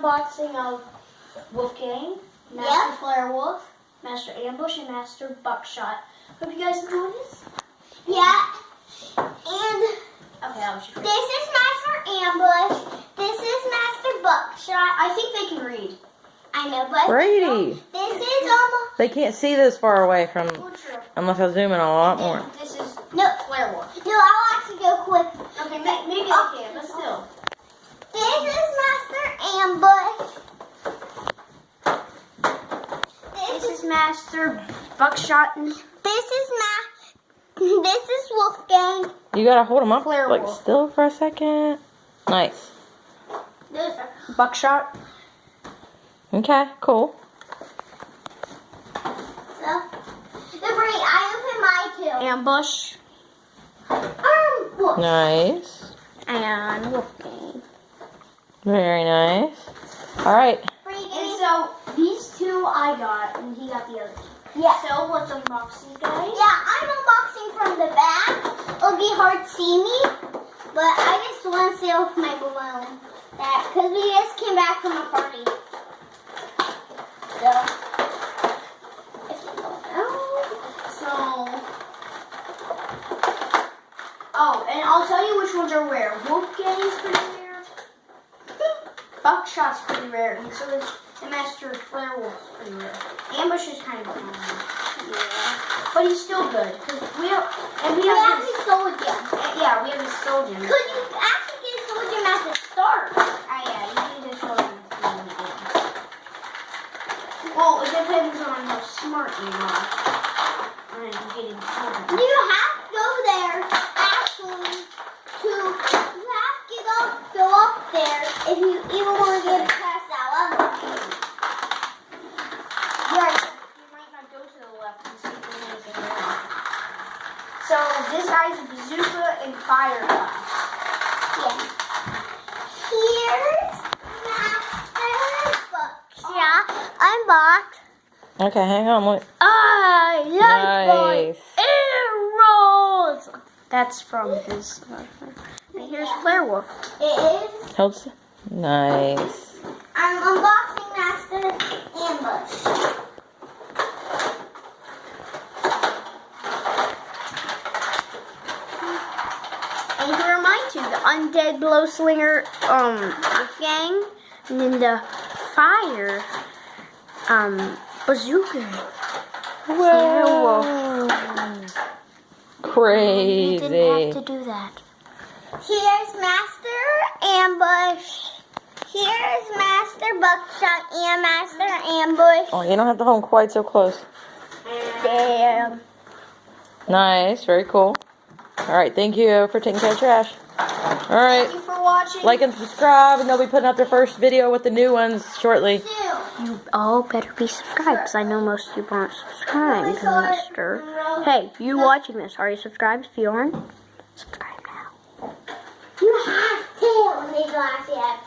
unboxing of Wolfgang, Master Flare Wolf, Master Ambush, and Master Buckshot. Hope you guys enjoy this. Yeah. And Okay, I'll just read. this is Master Ambush. This is Master Buckshot. I think they can read. I know, but Brady. this is almost. They can't see this far away from, Well, true. unless I zoom in a lot more. This is No. Flare Wolf. No, I'll actually go quick. Okay, maybe they can, but still. This is Master Ambush. This is Master Buckshot. This is Wolfgang. You gotta hold them up Flare like wolf. still for a second. Nice. This is Buckshot. Okay, cool. so. Brady, I opened mine too. Ambush. Look. Nice. And Wolfgang. Very nice. All right. Brady, give And me- so, these two I got, and he got the other two. Yeah. So, let's unbox these guys. Yeah, I'm unboxing from the back. It'll be hard to see me, but I just want to seal with my balloon. Because we just came back from a party. So, it's So, oh, and I'll tell you which ones are rare. Wolfgang's pretty rare. Buckshot's pretty rare, and so is the Master Flare Wolf's pretty rare. Ambush is kind of common, but he's still good because we have his, soldier. yeah, we have his soldier. Because you actually get a soldier at the start. Yeah, you need his soldier. Well, it depends on how smart you are. And getting soldier. You have to go there, actually, you have to go up there if you even want to get past that level. Yeah, you might not go to the left and see if there's anything there. So this guy's a bazooka and fire blast. Yeah. Here's Master Buckshot. I'm bought. Okay, hang on. Wait. I like Nice. my arrows. That's from his. And here's Flare Wolf. It is. Helps. Nice. I'm unboxing Master Ambush. And here are my two: the undead blow slinger, Wolfgang, and then the fire, bazooka. Flare Wolf. You Crazy. didn't have to do that. Here's Master Ambush. Here's Master Buckshot and Master Ambush. Oh, you don't have to hold them quite so close. Damn. Nice. Very cool. All right. Thank you for taking care of trash. All right. Thank you for watching. Like and subscribe, and they'll be putting out their first video with the new ones shortly. You all better be subscribed, because I know most of you aren't subscribed, mister. Hey, you watching this, are you subscribed? If you aren't, subscribe now. You have to when they go actually have